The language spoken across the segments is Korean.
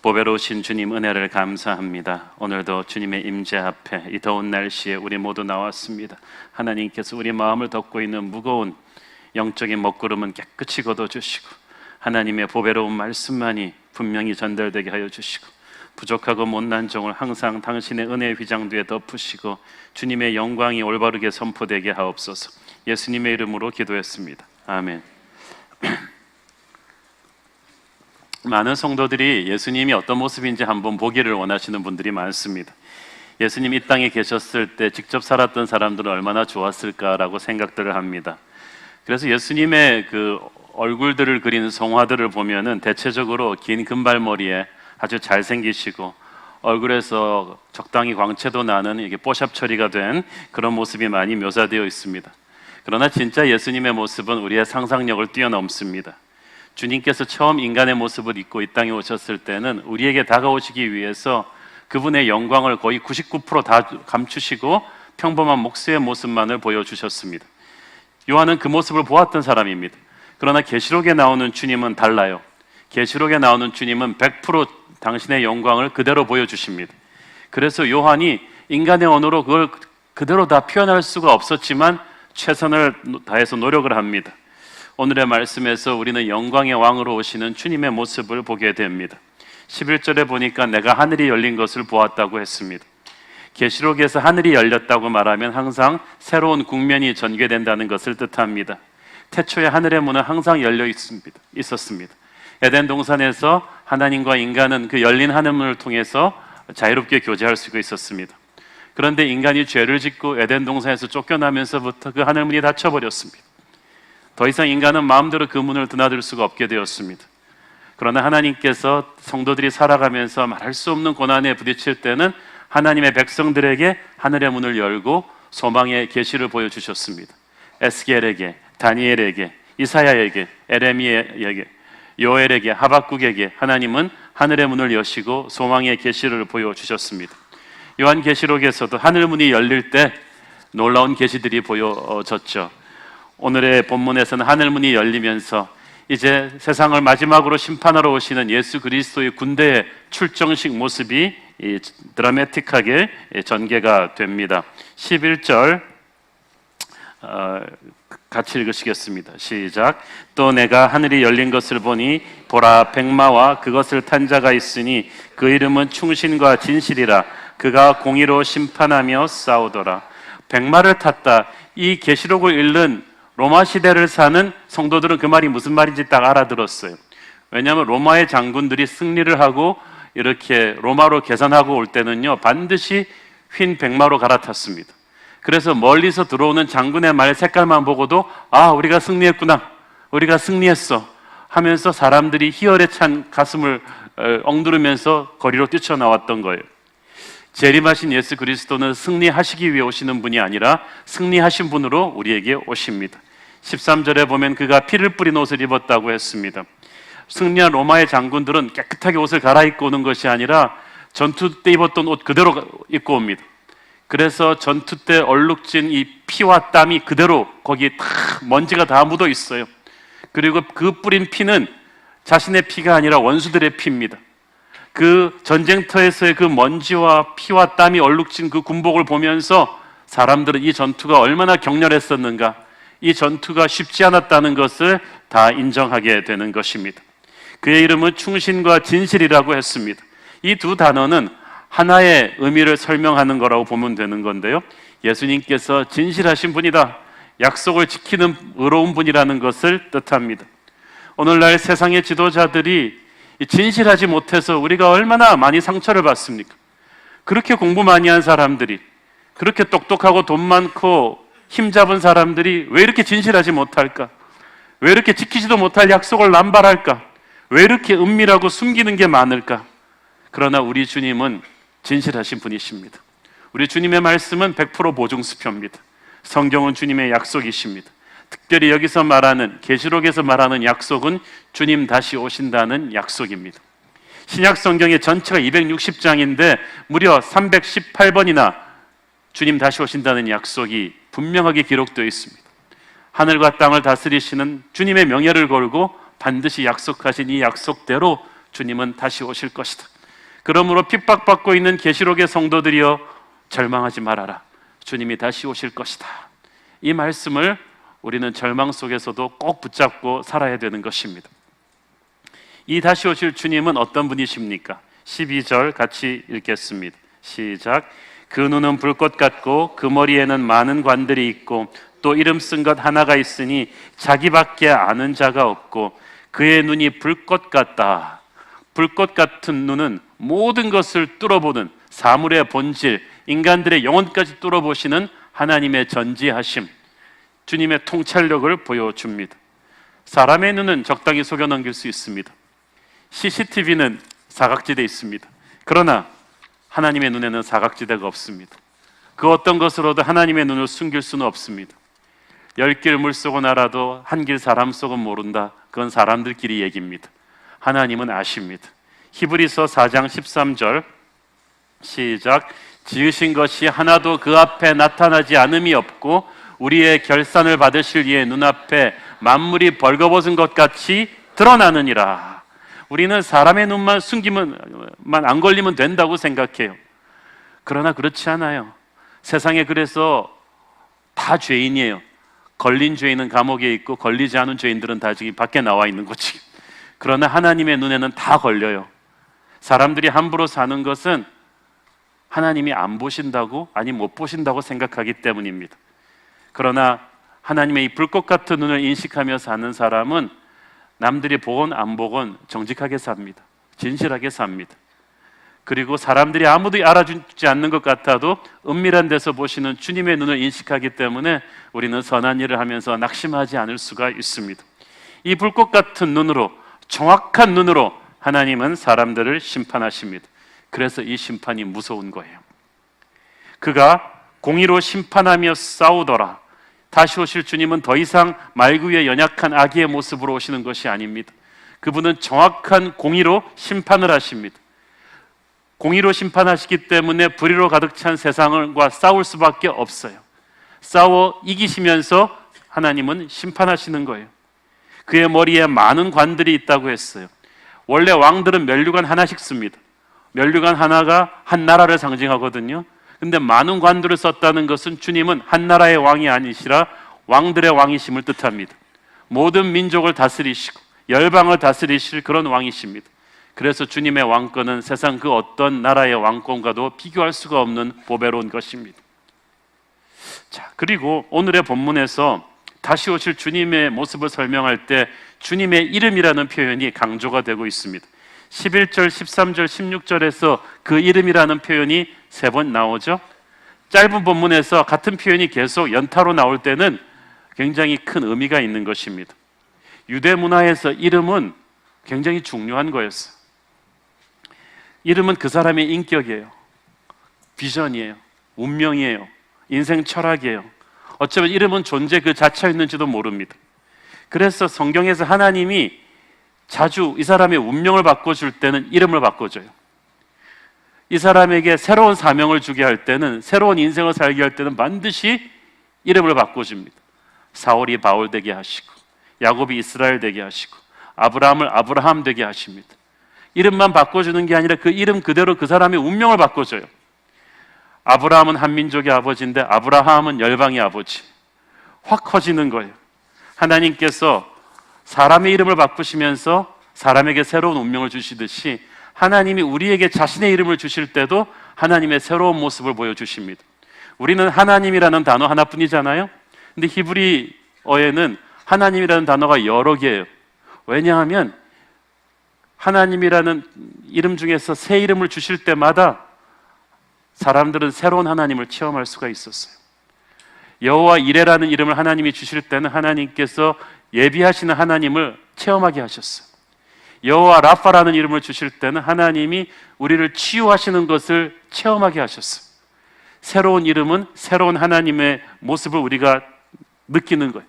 보배로우신 주님 은혜를 감사합니다. 오늘도 주님의 임재 앞에 이 더운 날씨에 우리 모두 나왔습니다. 하나님께서 우리 마음을 덮고 있는 무거운 영적인 먹구름은 깨끗이 걷어주시고 하나님의 보배로운 말씀만이 분명히 전달되게 하여 주시고 부족하고 못난 종을 항상 당신의 은혜의 휘장 뒤에 덮으시고 주님의 영광이 올바르게 선포되게 하옵소서. 예수님의 이름으로 기도했습니다. 아멘. 많은 성도들이 예수님이 어떤 모습인지 한번 보기를 원하시는 분들이 많습니다. 예수님 이 땅에 계셨을 때 직접 살았던 사람들은 얼마나 좋았을까라고 생각들을 합니다. 그래서 예수님의 그 얼굴들을 그린 성화들을 보면은 대체적으로 긴 금발머리에 아주 잘생기시고 얼굴에서 적당히 광채도 나는 이게 뽀샵 처리가 된 그런 모습이 많이 묘사되어 있습니다. 그러나 진짜 예수님의 모습은 우리의 상상력을 뛰어넘습니다. 주님께서 처음 인간의 모습을 입고 이 땅에 오셨을 때는 우리에게 다가오시기 위해서 그분의 영광을 거의 99% 다 감추시고 평범한 목수의 모습만을 보여주셨습니다. 요한은 그 모습을 보았던 사람입니다. 그러나 계시록에 나오는 주님은 달라요. 계시록에 나오는 주님은 100% 당신의 영광을 그대로 보여주십니다. 그래서 요한이 인간의 언어로 그걸 그대로 다 표현할 수가 없었지만 최선을 다해서 노력을 합니다. 오늘의 말씀에서 우리는 영광의 왕으로 오시는 주님의 모습을 보게 됩니다. 11절에 보니까 내가 하늘이 열린 것을 보았다고 했습니다. 계시록에서 하늘이 열렸다고 말하면 항상 새로운 국면이 전개된다는 것을 뜻합니다. 태초에 하늘의 문은 항상 열려 있었습니다. 에덴 동산에서 하나님과 인간은 그 열린 하늘문을 통해서 자유롭게 교제할 수가 있었습니다. 그런데 인간이 죄를 짓고 에덴 동산에서 쫓겨나면서부터 그 하늘문이 닫혀버렸습니다. 더 이상 인간은 마음대로 그 문을 드나들 수가 없게 되었습니다. 그러나 하나님께서 성도들이 살아가면서 말할 수 없는 고난에 부딪힐 때는 하나님의 백성들에게 하늘의 문을 열고 소망의 계시를 보여주셨습니다. 에스겔에게, 다니엘에게, 이사야에게, 에레미야에게, 요엘에게, 하박국에게 하나님은 하늘의 문을 여시고 소망의 계시를 보여주셨습니다. 요한계시록에서도 하늘문이 열릴 때 놀라운 계시들이 보여졌죠. 오늘의 본문에서는 하늘문이 열리면서 이제 세상을 마지막으로 심판하러 오시는 예수 그리스도의 군대의 출정식 모습이 드라마틱하게 전개가 됩니다. 11절 같이 읽으시겠습니다. 시작. 또 내가 하늘이 열린 것을 보니 보라 백마와 그것을 탄 자가 있으니 그 이름은 충신과 진실이라. 그가 공의로 심판하며 싸우더라. 백마를 탔다. 이 계시록을 읽는 로마 시대를 사는 성도들은 그 말이 무슨 말인지 딱 알아들었어요. 왜냐하면 로마의 장군들이 승리를 하고 이렇게 로마로 계산하고 올 때는요 반드시 흰 백마로 갈아탔습니다. 그래서 멀리서 들어오는 장군의 말 색깔만 보고도 아 우리가 승리했구나, 우리가 승리했어 하면서 사람들이 희열에 찬 가슴을 엉두르면서 거리로 뛰쳐나왔던 거예요. 재림하신 예수 그리스도는 승리하시기 위해 오시는 분이 아니라 승리하신 분으로 우리에게 오십니다. 13절에 보면 그가 피를 뿌린 옷을 입었다고 했습니다. 승리한 로마의 장군들은 깨끗하게 옷을 갈아입고 오는 것이 아니라 전투 때 입었던 옷 그대로 입고 옵니다. 그래서 전투 때 얼룩진 이 피와 땀이 그대로 거기에 다 먼지가 다 묻어 있어요. 그리고 그 뿌린 피는 자신의 피가 아니라 원수들의 피입니다. 그 전쟁터에서의 그 먼지와 피와 땀이 얼룩진 그 군복을 보면서 사람들은 이 전투가 얼마나 격렬했었는가, 이 전투가 쉽지 않았다는 것을 다 인정하게 되는 것입니다. 그의 이름은 충신과 진실이라고 했습니다. 이 두 단어는 하나의 의미를 설명하는 거라고 보면 되는 건데요, 예수님께서 진실하신 분이다, 약속을 지키는 의로운 분이라는 것을 뜻합니다. 오늘날 세상의 지도자들이 진실하지 못해서 우리가 얼마나 많이 상처를 받습니까? 그렇게 공부 많이 한 사람들이, 그렇게 똑똑하고 돈 많고 힘 잡은 사람들이 왜 이렇게 진실하지 못할까? 왜 이렇게 지키지도 못할 약속을 남발할까? 왜 이렇게 은밀하고 숨기는 게 많을까? 그러나 우리 주님은 진실하신 분이십니다. 우리 주님의 말씀은 100% 보증수표입니다. 성경은 주님의 약속이십니다. 특별히 여기서 말하는, 계시록에서 말하는 약속은 주님 다시 오신다는 약속입니다. 신약 성경의 전체가 260장인데 무려 318번이나 주님 다시 오신다는 약속이 분명하게 기록되어 있습니다. 하늘과 땅을 다스리시는 주님의 명예를 걸고 반드시 약속하신 이 약속대로 주님은 다시 오실 것이다. 그러므로 핍박받고 있는 계시록의 성도들이여 절망하지 말아라. 주님이 다시 오실 것이다. 이 말씀을 우리는 절망 속에서도 꼭 붙잡고 살아야 되는 것입니다. 이 다시 오실 주님은 어떤 분이십니까? 12절 같이 읽겠습니다. 시작. 그 눈은 불꽃 같고 그 머리에는 많은 관들이 있고 또 이름 쓴 것 하나가 있으니 자기밖에 아는 자가 없고 그의 눈이 불꽃 같다. 불꽃 같은 눈은 모든 것을 뚫어보는 사물의 본질, 인간들의 영혼까지 뚫어보시는 하나님의 전지하심, 주님의 통찰력을 보여줍니다. 사람의 눈은 적당히 속여 넘길 수 있습니다. CCTV는 사각지대에 있습니다. 그러나 하나님의 눈에는 사각지대가 없습니다. 그 어떤 것으로도 하나님의 눈을 숨길 수는 없습니다. 10길 물속은 알아도 한 길 사람 속은 모른다. 그건 사람들끼리 얘기입니다. 하나님은 아십니다. 히브리서 4장 13절 시작. 지으신 것이 하나도 그 앞에 나타나지 않음이 없고 우리의 결산을 받으실 이의 눈앞에 만물이 벌거벗은 것 같이 드러나느니라. 우리는 사람의 눈만 숨기면만 안 걸리면 된다고 생각해요. 그러나 그렇지 않아요. 세상에 그래서 다 죄인이에요. 걸린 죄인은 감옥에 있고 걸리지 않은 죄인들은 다 지금 밖에 나와 있는 거지. 그러나 하나님의 눈에는 다 걸려요. 사람들이 함부로 사는 것은 하나님이 안 보신다고, 아니 못 보신다고 생각하기 때문입니다. 그러나 하나님의 이 불꽃 같은 눈을 인식하며 사는 사람은 남들이 보건 안 보건 정직하게 삽니다. 진실하게 삽니다. 그리고 사람들이 아무도 알아주지 않는 것 같아도 은밀한 데서 보시는 주님의 눈을 인식하기 때문에 우리는 선한 일을 하면서 낙심하지 않을 수가 있습니다. 이 불꽃 같은 눈으로, 정확한 눈으로 하나님은 사람들을 심판하십니다. 그래서 이 심판이 무서운 거예요. 그가 공의로 심판하며 싸우더라. 다시 오실 주님은 더 이상 말 위에 연약한 아기의 모습으로 오시는 것이 아닙니다. 그분은 정확한 공의로 심판을 하십니다. 공의로 심판하시기 때문에 불의로 가득 찬 세상과 싸울 수밖에 없어요. 싸워 이기시면서 하나님은 심판하시는 거예요. 그의 머리에 많은 관들이 있다고 했어요. 원래 왕들은 면류관 하나씩 씁니다. 면류관 하나가 한 나라를 상징하거든요. 근데 많은 관들을 썼다는 것은 주님은 한 나라의 왕이 아니시라 왕들의 왕이심을 뜻합니다. 모든 민족을 다스리시고 열방을 다스리실 그런 왕이십니다. 그래서 주님의 왕권은 세상 그 어떤 나라의 왕권과도 비교할 수가 없는 보배로운 것입니다. 자, 그리고 오늘의 본문에서 다시 오실 주님의 모습을 설명할 때 주님의 이름이라는 표현이 강조가 되고 있습니다. 11절, 13절, 16절에서 그 이름이라는 표현이 3번 나오죠. 짧은 본문에서 같은 표현이 계속 연타로 나올 때는 굉장히 큰 의미가 있는 것입니다. 유대 문화에서 이름은 굉장히 중요한 거였어요. 이름은 그 사람의 인격이에요. 비전이에요. 운명이에요. 인생 철학이에요. 어쩌면 이름은 존재 그 자체였는지도 모릅니다. 그래서 성경에서 하나님이 자주 이 사람의 운명을 바꿔줄 때는 이름을 바꿔줘요. 이 사람에게 새로운 사명을 주게 할 때는, 새로운 인생을 살게 할 때는 반드시 이름을 바꿔줍니다. 사울이 바울 되게 하시고, 야곱이 이스라엘 되게 하시고, 아브라함을 아브라함 되게 하십니다. 이름만 바꿔주는 게 아니라 그 이름 그대로 그 사람의 운명을 바꿔줘요. 아브라함은 한민족의 아버지인데 아브라함은 열방의 아버지. 확 커지는 거예요. 하나님께서 사람의 이름을 바꾸시면서 사람에게 새로운 운명을 주시듯이 하나님이 우리에게 자신의 이름을 주실 때도 하나님의 새로운 모습을 보여주십니다. 우리는 하나님이라는 단어 하나뿐이잖아요. 근데 히브리어에는 하나님이라는 단어가 여러 개예요. 왜냐하면 하나님이라는 이름 중에서 새 이름을 주실 때마다 사람들은 새로운 하나님을 체험할 수가 있었어요. 여호와 이레라는 이름을 하나님이 주실 때는 하나님께서 예비하시는 하나님을 체험하게 하셨어요. 여호와 라파라는 이름을 주실 때는 하나님이 우리를 치유하시는 것을 체험하게 하셨어요. 새로운 이름은 새로운 하나님의 모습을 우리가 느끼는 거예요.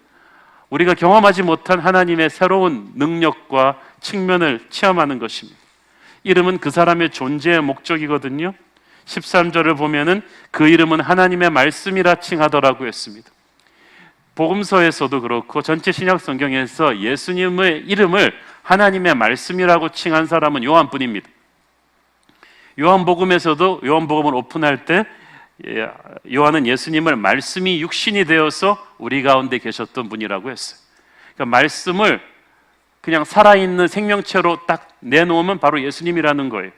우리가 경험하지 못한 하나님의 새로운 능력과 측면을 체험하는 것입니다. 이름은 그 사람의 존재의 목적이거든요. 13절을 보면은 그 이름은 하나님의 말씀이라 칭하더라고 했습니다. 복음서에서도 그렇고 전체 신약 성경에서 예수님의 이름을 하나님의 말씀이라고 칭한 사람은 요한뿐입니다. 요한복음에서도 요한복음을 오픈할 때 요한은 예수님을 말씀이 육신이 되어서 우리 가운데 계셨던 분이라고 했어요. 그러니까 말씀을 그냥 살아있는 생명체로 딱 내놓으면 바로 예수님이라는 거예요.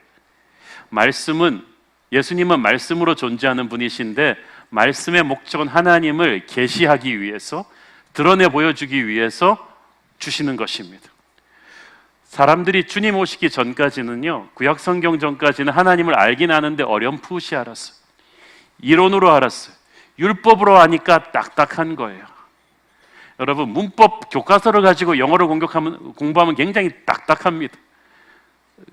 예수님은 말씀으로 존재하는 분이신데, 말씀의 목적은 하나님을 계시하기 위해서, 드러내 보여주기 위해서 주시는 것입니다. 사람들이 주님 오시기 전까지는요, 구약 성경 전까지는 하나님을 알긴 아는데 어렴풋이 알았어요. 이론으로 알았어요. 율법으로 하니까 딱딱한 거예요. 여러분, 문법 교과서를 가지고 영어를 공부하면 굉장히 딱딱합니다.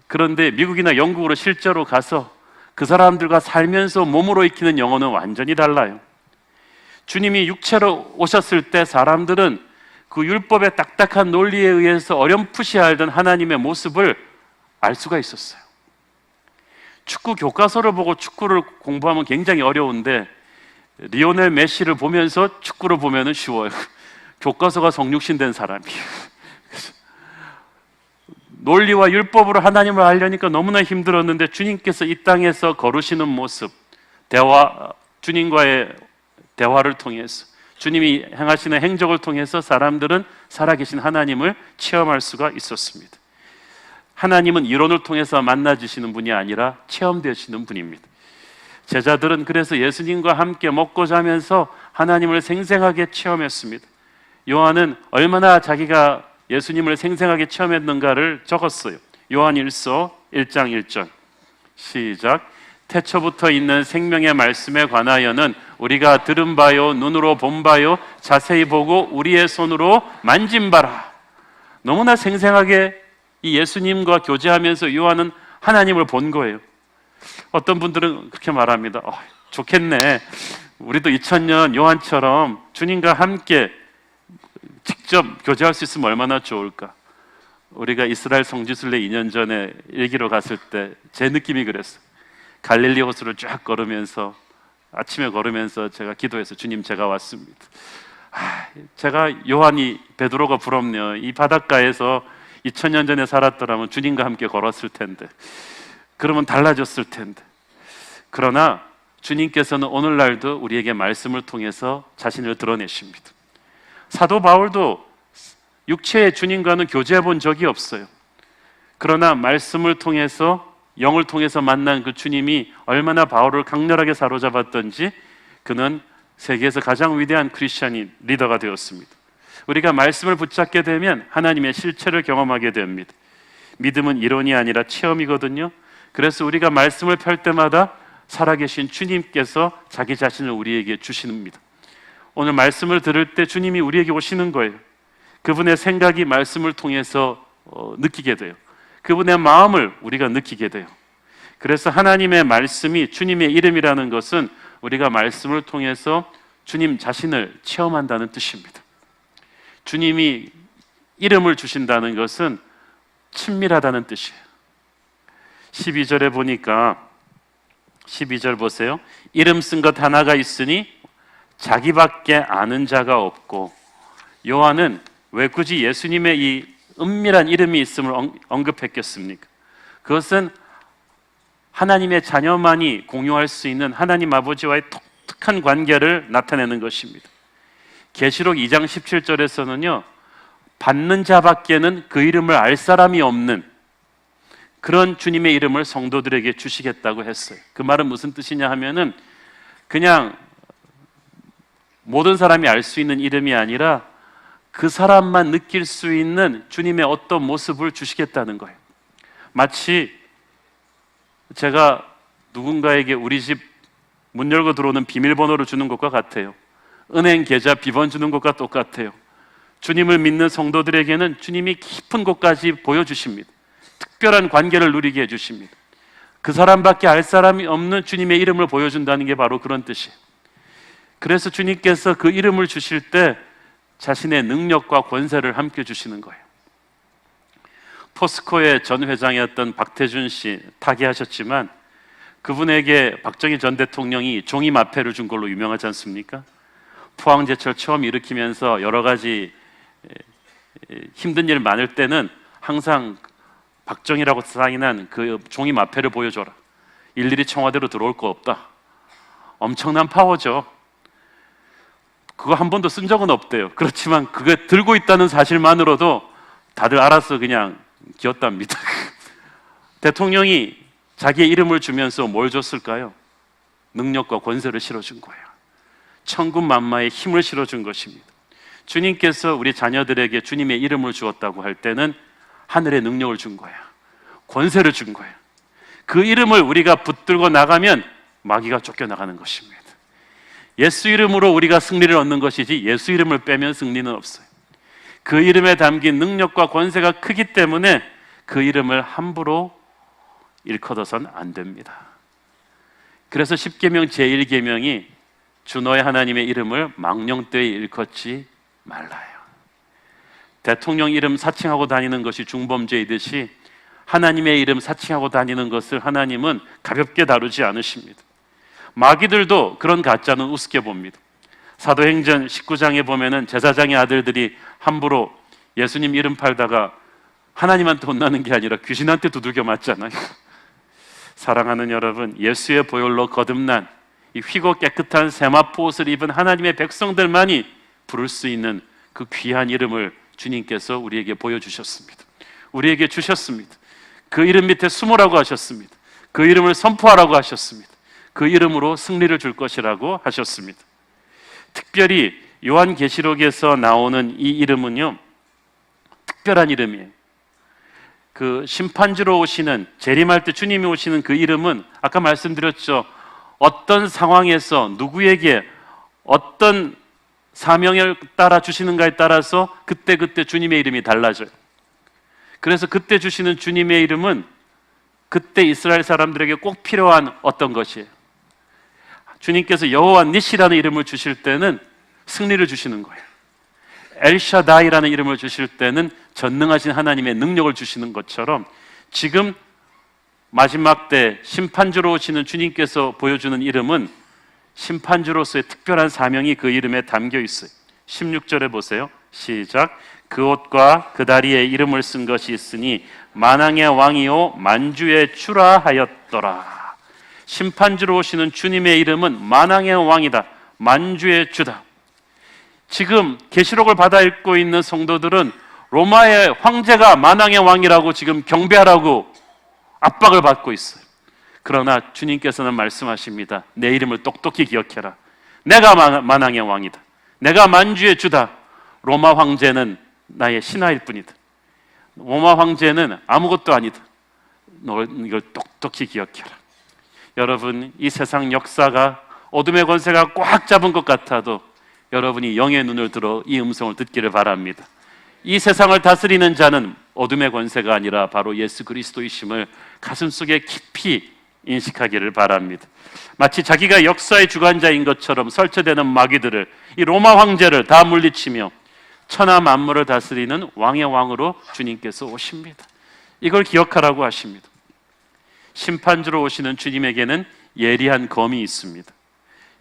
그런데 미국이나 영국으로 실제로 가서 그 사람들과 살면서 몸으로 익히는 영어는 완전히 달라요. 주님이 육체로 오셨을 때 사람들은 그 율법의 딱딱한 논리에 의해서 어렴풋이 알던 하나님의 모습을 알 수가 있었어요. 축구 교과서를 보고 축구를 공부하면 굉장히 어려운데, 리오넬 메시를 보면서 축구를 보면 쉬워요. 교과서가 성육신된 사람이에요. 논리와 율법으로 하나님을 알려니까 너무나 힘들었는데, 주님께서 이 땅에서 걸으시는 모습, 주님과의 대화를 통해서, 주님이 행하시는 행적을 통해서 사람들은 살아계신 하나님을 체험할 수가 있었습니다. 하나님은 이론을 통해서 만나주시는 분이 아니라 체험되시는 분입니다. 제자들은 그래서 예수님과 함께 먹고 자면서 하나님을 생생하게 체험했습니다. 요한은 얼마나 자기가 예수님을 생생하게 체험했는가를 적었어요. 요한일서 1장 1절 시작. 태초부터 있는 생명의 말씀에 관하여는 우리가 들은 바요, 눈으로 본 바요, 자세히 보고 우리의 손으로 만진 바라. 너무나 생생하게 이 예수님과 교제하면서 요한은 하나님을 본 거예요. 어떤 분들은 그렇게 말합니다. 좋겠네, 우리도 2000년 요한처럼 주님과 함께 직접 교제할 수 있으면 얼마나 좋을까. 우리가 이스라엘 성지순례 2년 전에 일기로 갔을 때 제 느낌이 그랬어요. 갈릴리 호수를 쫙 걸으면서, 아침에 걸으면서 제가 기도해서, 주님, 제가 왔습니다. 제가 베드로가 부럽네요. 이 바닷가에서 2000년 전에 살았더라면 주님과 함께 걸었을 텐데, 그러면 달라졌을 텐데. 그러나 주님께서는 오늘날도 우리에게 말씀을 통해서 자신을 드러내십니다. 사도 바울도 육체의 주님과는 교제해 본 적이 없어요. 그러나 말씀을 통해서, 영을 통해서 만난 그 주님이 얼마나 바울을 강렬하게 사로잡았던지 그는 세계에서 가장 위대한 크리스찬인 리더가 되었습니다. 우리가 말씀을 붙잡게 되면 하나님의 실체를 경험하게 됩니다. 믿음은 이론이 아니라 체험이거든요. 그래서 우리가 말씀을 펼 때마다 살아계신 주님께서 자기 자신을 우리에게 주십니다. 오늘 말씀을 들을 때 주님이 우리에게 오시는 거예요. 그분의 생각이 말씀을 통해서 느끼게 돼요. 그분의 마음을 우리가 느끼게 돼요. 그래서 하나님의 말씀이 주님의 이름이라는 것은 우리가 말씀을 통해서 주님 자신을 체험한다는 뜻입니다. 주님이 이름을 주신다는 것은 친밀하다는 뜻이에요. 12절에 보니까, 12절 보세요. 이름 쓴 것 하나가 있으니 자기밖에 아는 자가 없고. 요한은 왜 굳이 예수님의 이 은밀한 이름이 있음을 언급했겠습니까? 그것은 하나님의 자녀만이 공유할 수 있는 하나님 아버지와의 독특한 관계를 나타내는 것입니다. 계시록 2장 17절에서는요, 받는 자밖에는 그 이름을 알 사람이 없는 그런 주님의 이름을 성도들에게 주시겠다고 했어요. 그 말은 무슨 뜻이냐 하면은, 그냥 모든 사람이 알 수 있는 이름이 아니라 그 사람만 느낄 수 있는 주님의 어떤 모습을 주시겠다는 거예요. 마치 제가 누군가에게 우리 집 문 열고 들어오는 비밀번호를 주는 것과 같아요. 은행 계좌 비번 주는 것과 똑같아요. 주님을 믿는 성도들에게는 주님이 깊은 곳까지 보여주십니다. 특별한 관계를 누리게 해주십니다. 그 사람밖에 알 사람이 없는 주님의 이름을 보여준다는 게 바로 그런 뜻이에요. 그래서 주님께서 그 이름을 주실 때 자신의 능력과 권세를 함께 주시는 거예요. 포스코의 전 회장이었던 박태준 씨, 타계하셨지만 그분에게 박정희 전 대통령이 종이마패를 준 걸로 유명하지 않습니까? 포항제철 처음 일으키면서 여러 가지 힘든 일 많을 때는 항상 박정희라고 사인한 그 종이 마패를 보여줘라. 일일이 청와대로 들어올 거 없다. 엄청난 파워죠. 그거 한 번도 쓴 적은 없대요. 그렇지만 그거 들고 있다는 사실만으로도 다들 알아서 그냥 기었답니다. 대통령이 자기의 이름을 주면서 뭘 줬을까요? 능력과 권세를 실어준 거예요. 천군만마의 힘을 실어준 것입니다. 주님께서 우리 자녀들에게 주님의 이름을 주었다고 할 때는 하늘의 능력을 준 거야. 권세를 준 거야. 그 이름을 우리가 붙들고 나가면 마귀가 쫓겨나가는 것입니다. 예수 이름으로 우리가 승리를 얻는 것이지 예수 이름을 빼면 승리는 없어요. 그 이름에 담긴 능력과 권세가 크기 때문에 그 이름을 함부로 일컬어서는 안 됩니다. 그래서 십계명 제1계명이 주 너의 하나님의 이름을 망령되이 일컫지 말라요. 대통령 이름 사칭하고 다니는 것이 중범죄이듯이 하나님의 이름 사칭하고 다니는 것을 하나님은 가볍게 다루지 않으십니다. 마귀들도 그런 가짜는 우습게 봅니다. 사도행전 19장에 보면은 제사장의 아들들이 함부로 예수님 이름 팔다가 하나님한테 혼나는 게 아니라 귀신한테 두들겨 맞잖아요. 사랑하는 여러분, 예수의 보혈로 거듭난 이 휘고 깨끗한 세마포 옷을 입은 하나님의 백성들만이 부를 수 있는 그 귀한 이름을 주님께서 우리에게 보여주셨습니다. 우리에게 주셨습니다. 그 이름 밑에 숨으라고 하셨습니다. 그 이름을 선포하라고 하셨습니다. 그 이름으로 승리를 줄 것이라고 하셨습니다. 특별히 요한계시록에서 나오는 이 이름은요, 특별한 이름이에요. 그 심판주로 오시는, 재림할 때 주님이 오시는 그 이름은 아까 말씀드렸죠. 어떤 상황에서 누구에게 어떤 사명을 따라 주시는가에 따라서 그때그때 주님의 이름이 달라져요. 그래서 그때 주시는 주님의 이름은 그때 이스라엘 사람들에게 꼭 필요한 어떤 것이에요. 주님께서 여호와 니시라는 이름을 주실 때는 승리를 주시는 거예요. 엘샤다이라는 이름을 주실 때는 전능하신 하나님의 능력을 주시는 것처럼 지금 마지막 때 심판주로 오시는 주님께서 보여주는 이름은 심판주로서의 특별한 사명이 그 이름에 담겨 있어요. 16절에 보세요. 시작. 그 옷과 그 다리에 이름을 쓴 것이 있으니 만왕의 왕이요 만주의 주라 하였더라. 심판주로 오시는 주님의 이름은 만왕의 왕이다. 만주의 주다. 지금 계시록을 받아 읽고 있는 성도들은 로마의 황제가 만왕의 왕이라고 지금 경배하라고 압박을 받고 있어요. 그러나 주님께서는 말씀하십니다. 내 이름을 똑똑히 기억해라. 내가 만왕의 왕이다. 내가 만주의 주다. 로마 황제는 나의 신하일 뿐이다. 로마 황제는 아무것도 아니다. 너 이걸 똑똑히 기억해라. 여러분, 이 세상 역사가 어둠의 권세가 꽉 잡은 것 같아도 여러분이 영의 눈을 들어 이 음성을 듣기를 바랍니다. 이 세상을 다스리는 자는 어둠의 권세가 아니라 바로 예수 그리스도이심을 가슴속에 깊이 인식하기를 바랍니다. 마치 자기가 역사의 주관자인 것처럼 설치되는 마귀들을, 이 로마 황제를 다 물리치며 천하 만물을 다스리는 왕의 왕으로 주님께서 오십니다. 이걸 기억하라고 하십니다. 심판주로 오시는 주님에게는 예리한 검이 있습니다.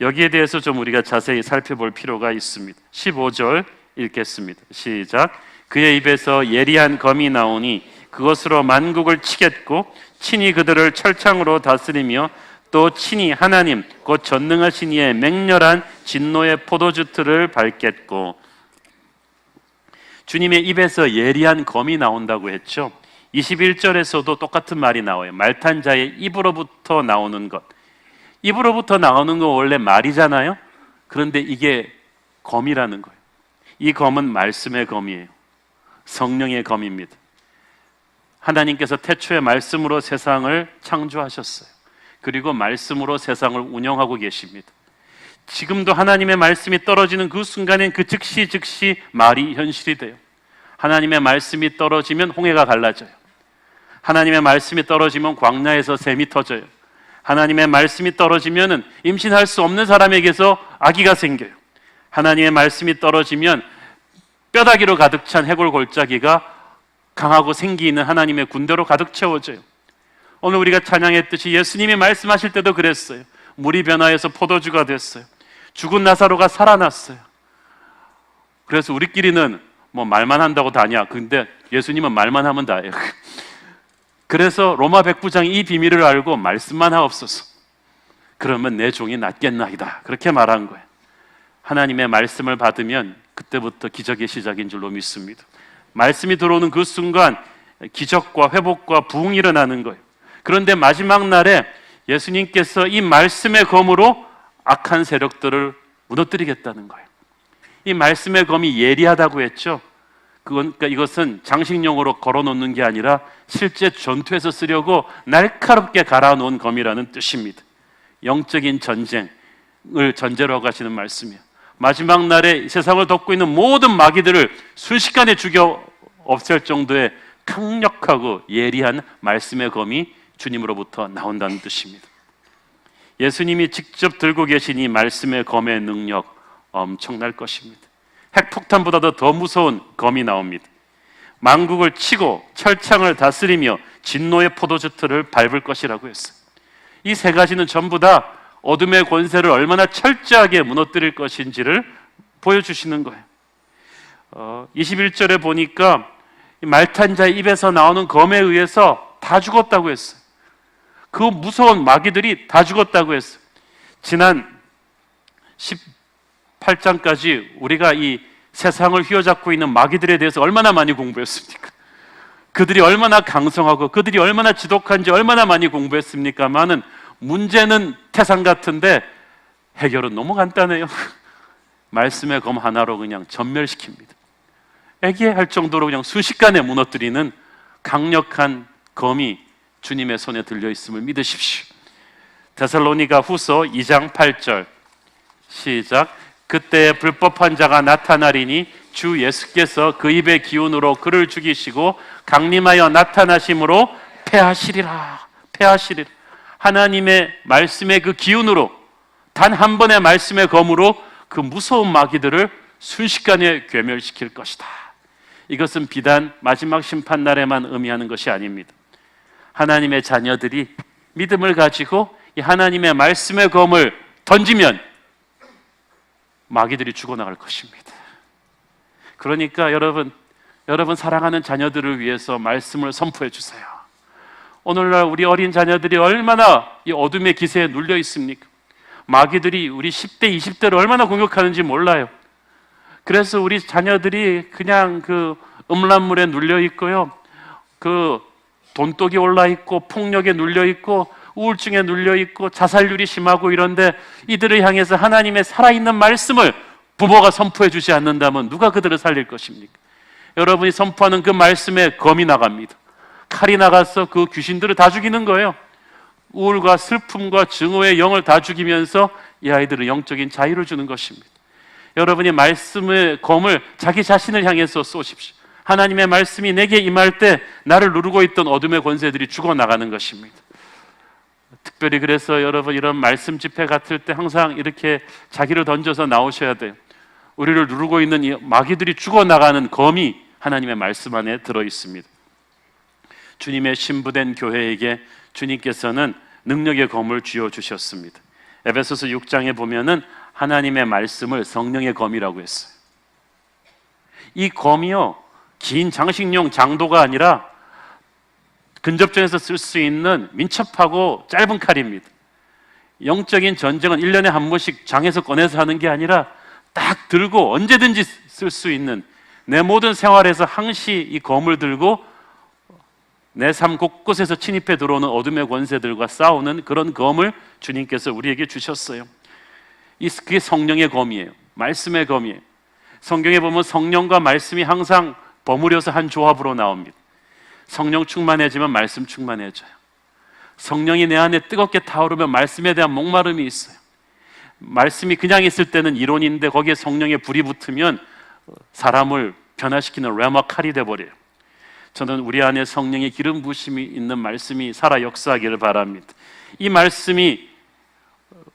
여기에 대해서 좀 우리가 자세히 살펴볼 필요가 있습니다. 15절 읽겠습니다. 시작. 그의 입에서 예리한 검이 나오니 그것으로 만국을 치겠고 친히 그들을 철창으로 다스리며 또 친히 하나님 곧 전능하신 이의 맹렬한 진노의 포도주 틀을 밟겠고. 주님의 입에서 예리한 검이 나온다고 했죠. 21절에서도 똑같은 말이 나와요. 말탄 자의 입으로부터 나오는 것. 입으로부터 나오는 건 원래 말이잖아요. 그런데 이게 검이라는 거예요. 이 검은 말씀의 검이에요. 성령의 검입니다. 하나님께서 태초에 말씀으로 세상을 창조하셨어요. 그리고 말씀으로 세상을 운영하고 계십니다. 지금도 하나님의 말씀이 떨어지는 그 순간엔 그 즉시 말이 현실이 돼요. 하나님의 말씀이 떨어지면 홍해가 갈라져요. 하나님의 말씀이 떨어지면 광야에서 샘이 터져요. 하나님의 말씀이 떨어지면 임신할 수 없는 사람에게서 아기가 생겨요. 하나님의 말씀이 떨어지면 뼈다귀로 가득 찬 해골 골짜기가 강하고 생기 있는 하나님의 군대로 가득 채워져요. 오늘 우리가 찬양했듯이 예수님이 말씀하실 때도 그랬어요. 물이 변화해서 포도주가 됐어요. 죽은 나사로가 살아났어요. 그래서 우리끼리는 뭐 말만 한다고 다냐? 근데 예수님은 말만 하면 다예요. 그래서 로마 백부장이 이 비밀을 알고 말씀만 하옵소서. 그러면 내 종이 낫겠나이다. 그렇게 말한 거예요. 하나님의 말씀을 받으면 그때부터 기적의 시작인 줄로 믿습니다. 말씀이 들어오는 그 순간 기적과 회복과 부흥이 일어나는 거예요. 그런데 마지막 날에 예수님께서 이 말씀의 검으로 악한 세력들을 무너뜨리겠다는 거예요. 이 말씀의 검이 예리하다고 했죠. 그러니까 이것은 장식용으로 걸어놓는 게 아니라 실제 전투에서 쓰려고 날카롭게 갈아놓은 검이라는 뜻입니다. 영적인 전쟁을 전제로 하고 하시는 말씀이에요. 마지막 날에 세상을 덮고 있는 모든 마귀들을 순식간에 죽여 없앨 정도의 강력하고 예리한 말씀의 검이 주님으로부터 나온다는 뜻입니다. 예수님이 직접 들고 계신 이 말씀의 검의 능력 엄청날 것입니다. 핵폭탄보다도 더 무서운 검이 나옵니다. 만국을 치고 철창을 다스리며 진노의 포도즙틀을 밟을 것이라고 했어요. 이 세 가지는 전부 다 어둠의 권세를 얼마나 철저하게 무너뜨릴 것인지를 보여주시는 거예요. 21절에 보니까 말탄 자의 입에서 나오는 검에 의해서 다 죽었다고 했어요. 그 무서운 마귀들이 다 죽었다고 했어요. 지난 18장까지 우리가 이 세상을 휘어잡고 있는 마귀들에 대해서 얼마나 많이 공부했습니까? 그들이 얼마나 강성하고 그들이 얼마나 지독한지 얼마나 많이 공부했습니까만은 문제는 태산 같은데 해결은 너무 간단해요. 말씀의 검 하나로 그냥 전멸시킵니다. 애기할 정도로 그냥 순식간에 무너뜨리는 강력한 검이 주님의 손에 들려 있음을 믿으십시오. 데살로니가 후서 2장 8절 시작. 그때 불법한 자가 나타나리니 주 예수께서 그 입의 기운으로 그를 죽이시고 강림하여 나타나심으로 패하시리라. 패하시리라. 하나님의 말씀의 그 기운으로, 단 한 번의 말씀의 검으로 그 무서운 마귀들을 순식간에 괴멸시킬 것이다. 이것은 비단 마지막 심판날에만 의미하는 것이 아닙니다. 하나님의 자녀들이 믿음을 가지고 이 하나님의 말씀의 검을 던지면 마귀들이 죽어나갈 것입니다. 그러니까 여러분 사랑하는 자녀들을 위해서 말씀을 선포해 주세요. 오늘날 우리 어린 자녀들이 얼마나 이 어둠의 기세에 눌려 있습니까? 마귀들이 우리 10대, 20대를 얼마나 공격하는지 몰라요. 그래서 우리 자녀들이 그냥 그 음란물에 눌려 있고요, 그 돈독이 올라 있고 폭력에 눌려 있고 우울증에 눌려 있고 자살률이 심하고 이런데 이들을 향해서 하나님의 살아있는 말씀을 부모가 선포해 주지 않는다면 누가 그들을 살릴 것입니까? 여러분이 선포하는 그 말씀에 검이 나갑니다. 칼이 나가서 그 귀신들을 다 죽이는 거예요. 우울과 슬픔과 증오의 영을 다 죽이면서 이 아이들은 영적인 자유를 주는 것입니다. 여러분이 말씀의 검을 자기 자신을 향해서 쏘십시오. 하나님의 말씀이 내게 임할 때 나를 누르고 있던 어둠의 권세들이 죽어나가는 것입니다. 특별히 그래서 여러분 이런 말씀 집회 같을 때 항상 이렇게 자기를 던져서 나오셔야 돼요. 우리를 누르고 있는 이 마귀들이 죽어나가는 검이 하나님의 말씀 안에 들어있습니다. 주님의 신부된 교회에게 주님께서는 능력의 검을 쥐어주셨습니다. 에베소서 6장에 보면은 하나님의 말씀을 성령의 검이라고 했어요. 이 검이요, 긴 장식용 장도가 아니라 근접전에서 쓸 수 있는 민첩하고 짧은 칼입니다. 영적인 전쟁은 1년에 한 번씩 장에서 꺼내서 하는 게 아니라 딱 들고 언제든지 쓸 수 있는, 내 모든 생활에서 항시 이 검을 들고 내 삶 곳곳에서 침입해 들어오는 어둠의 권세들과 싸우는 그런 검을 주님께서 우리에게 주셨어요. 그게 성령의 검이에요. 말씀의 검이에요. 성경에 보면 성령과 말씀이 항상 버무려서 한 조합으로 나옵니다. 성령 충만해지면 말씀 충만해져요. 성령이 내 안에 뜨겁게 타오르면 말씀에 대한 목마름이 있어요. 말씀이 그냥 있을 때는 이론인데 거기에 성령의 불이 붙으면 사람을 변화시키는 레마 칼이 돼버려요. 저는 우리 안에 성령의 기름 부심이 있는 말씀이 살아 역사하기를 바랍니다. 이 말씀이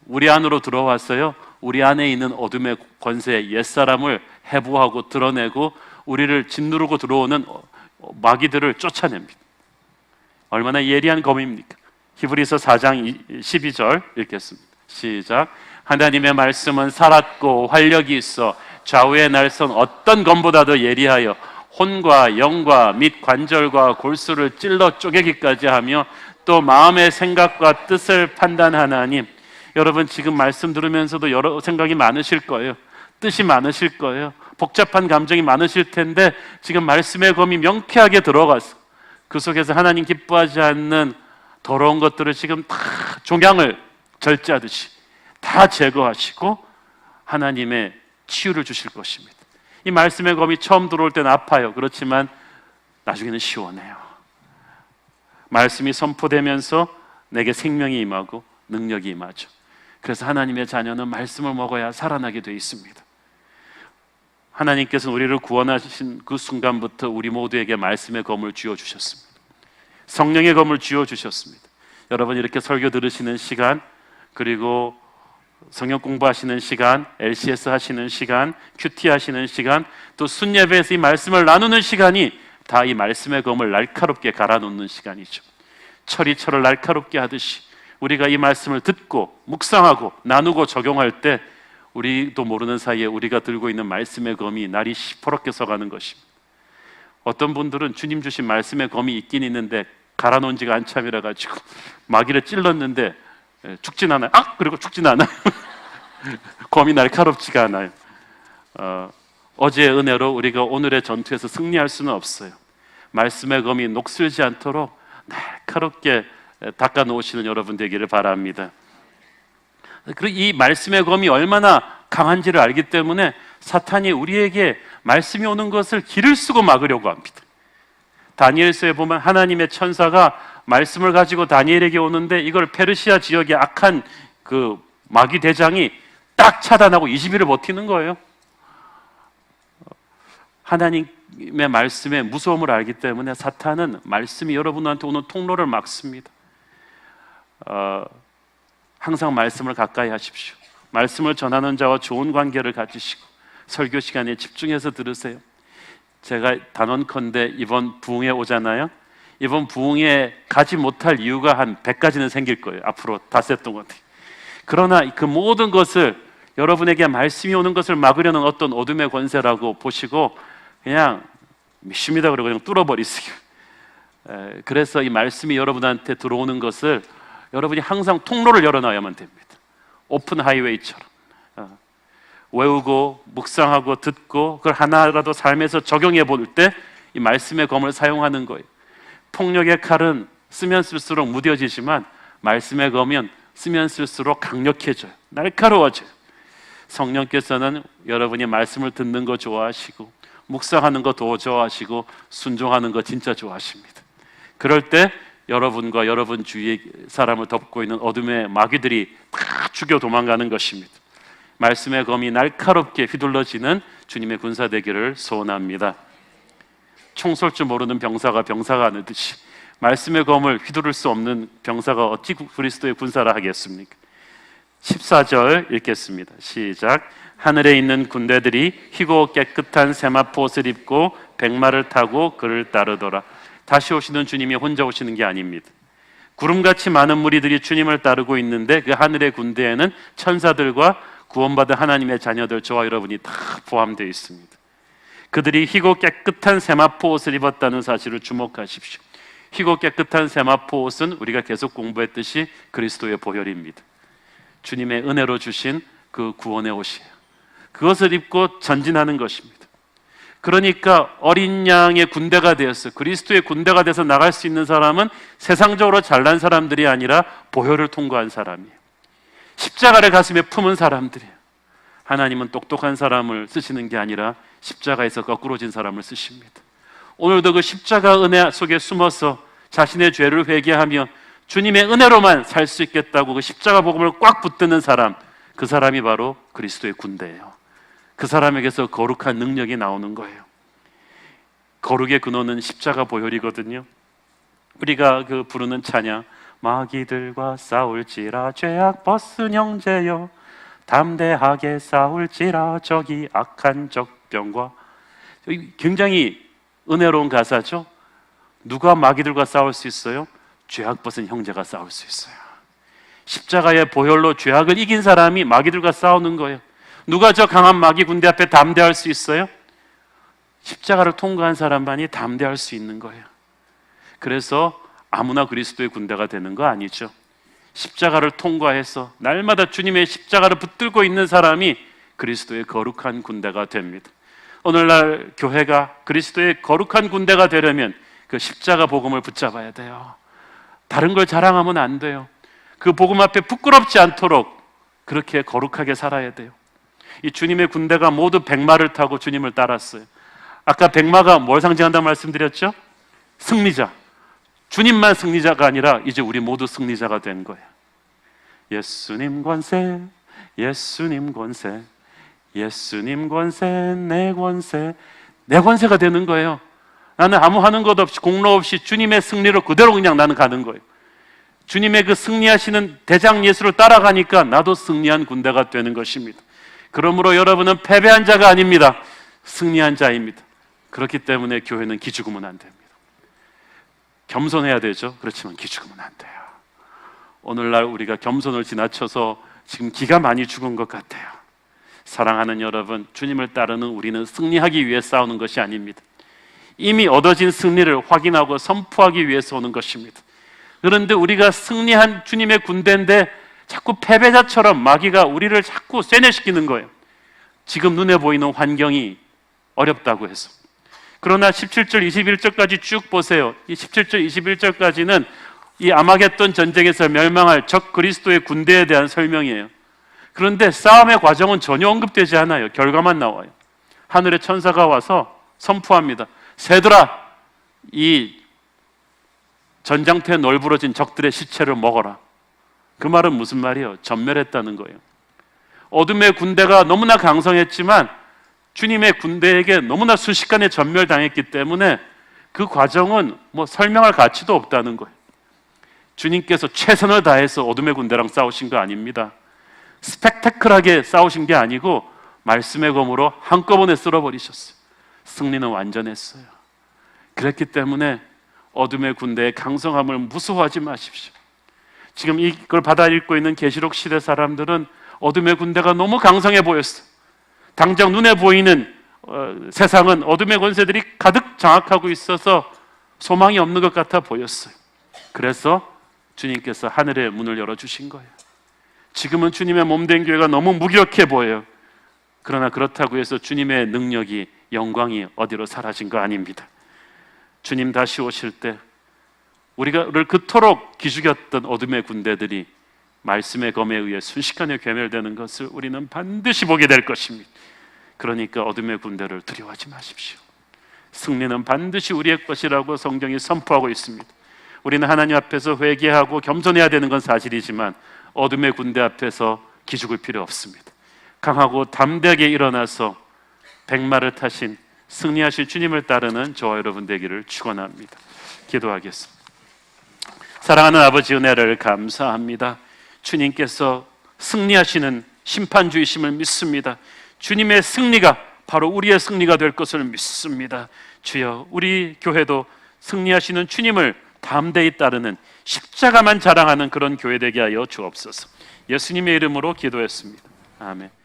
우리 안으로 들어와서요, 우리 안에 있는 어둠의 권세, 옛사람을 해부하고 드러내고 우리를 짓누르고 들어오는 마귀들을 쫓아냅니다. 얼마나 예리한 검입니까? 히브리서 4장 12절 읽겠습니다. 시작. 하나님의 말씀은 살았고 활력이 있어 좌우의 날선 어떤 검보다도 예리하여 혼과 영과 및 관절과 골수를 찔러 쪼개기까지 하며 또 마음의 생각과 뜻을 판단하나님. 여러분 지금 말씀 들으면서도 여러 생각이 많으실 거예요. 뜻이 많으실 거예요. 복잡한 감정이 많으실 텐데 지금 말씀의 검이 명쾌하게 들어가서 그 속에서 하나님 기뻐하지 않는 더러운 것들을 지금 다 종양을 절제하듯이 다 제거하시고 하나님의 치유를 주실 것입니다. 이 말씀의 검이 처음 들어올 때는 아파요. 그렇지만 나중에는 시원해요. 말씀이 선포되면서 내게 생명이 임하고 능력이 임하죠. 그래서 하나님의 자녀는 말씀을 먹어야 살아나게 되어 있습니다. 하나님께서는 우리를 구원하신 그 순간부터 우리 모두에게 말씀의 검을 쥐어주셨습니다. 성령의 검을 쥐어주셨습니다. 여러분 이렇게 설교 들으시는 시간, 그리고 성경 공부하시는 시간, LCS 하시는 시간, 큐티 하시는 시간, 또 순예배에서 이 말씀을 나누는 시간이 다 이 말씀의 검을 날카롭게 갈아놓는 시간이죠. 철이 철을 날카롭게 하듯이 우리가 이 말씀을 듣고 묵상하고 나누고 적용할 때 우리도 모르는 사이에 우리가 들고 있는 말씀의 검이 날이 시퍼렇게 서가는 것입니다. 어떤 분들은 주님 주신 말씀의 검이 있긴 있는데 갈아놓은 지가 한참이라 가지고 마귀를 찔렀는데 죽진 않아요. 그리고 죽진 않아요. 검이 날카롭지가 않아요. 어제의 은혜로 우리가 오늘의 전투에서 승리할 수는 없어요. 말씀의 검이 녹슬지 않도록 날카롭게 닦아 놓으시는 여러분 되기를 바랍니다. 그리고 이 말씀의 검이 얼마나 강한지를 알기 때문에 사탄이 우리에게 말씀이 오는 것을 길을 쓰고 막으려고 합니다. 다니엘서에 보면 하나님의 천사가 말씀을 가지고 다니엘에게 오는데 이걸 페르시아 지역의 악한 그 마귀 대장이 딱 차단하고 20일을 버티는 거예요. 하나님의 말씀의 무서움을 알기 때문에 사탄은 말씀이 여러분한테 오는 통로를 막습니다. 항상 말씀을 가까이 하십시오. 말씀을 전하는 자와 좋은 관계를 가지시고 설교 시간에 집중해서 들으세요. 제가 단언컨대 이번 부흥회 오잖아요. 이번 부흥회 가지 못할 이유가 한 100가지는 생길 거예요. 앞으로 닷새 동안. 그러나 그 모든 것을 여러분에게 말씀이 오는 것을 막으려는 어떤 어둠의 권세라고 보시고 그냥 믿습니다 그러고 그냥 뚫어버리세요. 그래서 이 말씀이 여러분한테 들어오는 것을 여러분이 항상 통로를 열어놔야만 됩니다. 오픈 하이웨이처럼 외우고 묵상하고 듣고 그걸 하나라도 삶에서 적용해 볼 때 이 말씀의 검을 사용하는 거예요. 폭력의 칼은 쓰면 쓸수록 무뎌지지만 말씀의 검은 쓰면 쓸수록 강력해져요. 날카로워져요. 성령께서는 여러분이 말씀을 듣는 거 좋아하시고 묵상하는 거 더 좋아하시고 순종하는 거 진짜 좋아하십니다. 그럴 때 여러분과 여러분 주위의 사람을 덮고 있는 어둠의 마귀들이 다 죽여 도망가는 것입니다. 말씀의 검이 날카롭게 휘둘러지는 주님의 군사 되기를 소원합니다. 총 쏠 줄 모르는 병사가 하듯이 말씀의 검을 휘두를 수 없는 병사가 어찌 그리스도의 군사라 하겠습니까? 14절 읽겠습니다. 시작. 하늘에 있는 군대들이 희고 깨끗한 세마포 옷을 입고 백마를 타고 그를 따르더라. 다시 오시는 주님이 혼자 오시는 게 아닙니다. 구름같이 많은 무리들이 주님을 따르고 있는데 그 하늘의 군대에는 천사들과 구원받은 하나님의 자녀들, 저와 여러분이 다 포함되어 있습니다. 그들이 희고 깨끗한 세마포 옷을 입었다는 사실을 주목하십시오. 희고 깨끗한 세마포 옷은 우리가 계속 공부했듯이 그리스도의 보혈입니다. 주님의 은혜로 주신 그 구원의 옷이에요. 그것을 입고 전진하는 것입니다. 그러니까 어린 양의 군대가 되었어요. 그리스도의 군대가 돼서 나갈 수 있는 사람은 세상적으로 잘난 사람들이 아니라 보혈을 통과한 사람이에요. 십자가를 가슴에 품은 사람들이에요. 하나님은 똑똑한 사람을 쓰시는 게 아니라 십자가에서 거꾸로진 사람을 쓰십니다. 오늘도 그 십자가 은혜 속에 숨어서 자신의 죄를 회개하며 주님의 은혜로만 살 수 있겠다고 그 십자가 복음을 꽉 붙드는 사람, 그 사람이 바로 그리스도의 군대예요. 그 사람에게서 거룩한 능력이 나오는 거예요. 거룩의 근원은 십자가 보혈이거든요. 우리가 그 부르는 찬양, 마귀들과 싸울지라 죄악 벗은 형제여 담대하게 싸울지라 저기 악한 적병과, 굉장히 은혜로운 가사죠. 누가 마귀들과 싸울 수 있어요? 죄악 벗은 형제가 싸울 수 있어요. 십자가의 보혈로 죄악을 이긴 사람이 마귀들과 싸우는 거예요. 누가 저 강한 마귀 군대 앞에 담대할 수 있어요? 십자가를 통과한 사람만이 담대할 수 있는 거예요. 그래서 아무나 그리스도의 군대가 되는 거 아니죠. 십자가를 통과해서 날마다 주님의 십자가를 붙들고 있는 사람이 그리스도의 거룩한 군대가 됩니다. 오늘날 교회가 그리스도의 거룩한 군대가 되려면 그 십자가 복음을 붙잡아야 돼요. 다른 걸 자랑하면 안 돼요. 그 복음 앞에 부끄럽지 않도록 그렇게 거룩하게 살아야 돼요. 이 주님의 군대가 모두 백마를 타고 주님을 따랐어요. 아까 백마가 뭘 상징한다고 말씀드렸죠? 승리자. 주님만 승리자가 아니라 이제 우리 모두 승리자가 된 거예요. 예수님 권세, 예수님 권세, 예수님 권세, 내 권세, 내 권세가 되는 거예요. 나는 아무 하는 것 없이, 공로 없이 주님의 승리로 그대로 그냥 나는 가는 거예요. 주님의 그 승리하시는 대장 예수를 따라가니까 나도 승리한 군대가 되는 것입니다. 그러므로 여러분은 패배한 자가 아닙니다. 승리한 자입니다. 그렇기 때문에 교회는 기죽으면 안 됩니다. 겸손해야 되죠. 그렇지만 기죽으면 안 돼요. 오늘날 우리가 겸손을 지나쳐서 지금 기가 많이 죽은 것 같아요. 사랑하는 여러분, 주님을 따르는 우리는 승리하기 위해 싸우는 것이 아닙니다. 이미 얻어진 승리를 확인하고 선포하기 위해서 오는 것입니다. 그런데 우리가 승리한 주님의 군대인데 자꾸 패배자처럼 마귀가 우리를 자꾸 쇠뇌시키는 거예요. 지금 눈에 보이는 환경이 어렵다고 해서. 그러나 17절, 21절까지 쭉 보세요. 이 17절, 21절까지는 이 아마겟돈 전쟁에서 멸망할 적 그리스도의 군대에 대한 설명이에요. 그런데 싸움의 과정은 전혀 언급되지 않아요. 결과만 나와요. 하늘의 천사가 와서 선포합니다. 새들아, 이 전장터에 널브러진 적들의 시체를 먹어라. 그 말은 무슨 말이에요? 전멸했다는 거예요. 어둠의 군대가 너무나 강성했지만 주님의 군대에게 너무나 순식간에 전멸당했기 때문에 그 과정은 뭐 설명할 가치도 없다는 거예요. 주님께서 최선을 다해서 어둠의 군대랑 싸우신 거 아닙니다. 스펙타클하게 싸우신 게 아니고 말씀의 검으로 한꺼번에 쓸어버리셨어요. 승리는 완전했어요. 그랬기 때문에 어둠의 군대의 강성함을 무서워하지 마십시오. 지금 이걸 받아 읽고 있는 계시록 시대 사람들은 어둠의 군대가 너무 강성해 보였어요. 당장 눈에 보이는 세상은 어둠의 권세들이 가득 장악하고 있어서 소망이 없는 것 같아 보였어요. 그래서 주님께서 하늘의 문을 열어주신 거예요. 지금은 주님의 몸된 교회가 너무 무기력해 보여요. 그러나 그렇다고 해서 주님의 능력이, 영광이 어디로 사라진 거 아닙니다. 주님 다시 오실 때 우리를 그토록 기죽였던 어둠의 군대들이 말씀의 검에 의해 순식간에 괴멸되는 것을 우리는 반드시 보게 될 것입니다. 그러니까 어둠의 군대를 두려워하지 마십시오. 승리는 반드시 우리의 것이라고 성경이 선포하고 있습니다. 우리는 하나님 앞에서 회개하고 겸손해야 되는 건 사실이지만 어둠의 군대 앞에서 기죽을 필요 없습니다. 강하고 담대하게 일어나서 백마를 타신 승리하실 주님을 따르는 저와 여러분 되기를 축원합니다. 기도하겠습니다. 사랑하는 아버지, 은혜를 감사합니다. 주님께서 승리하시는 심판주이심을 믿습니다. 주님의 승리가 바로 우리의 승리가 될 것을 믿습니다. 주여, 우리 교회도 승리하시는 주님을 담대히 따르는, 십자가만 자랑하는 그런 교회 되게 하여 주옵소서. 예수님의 이름으로 기도했습니다. 아멘.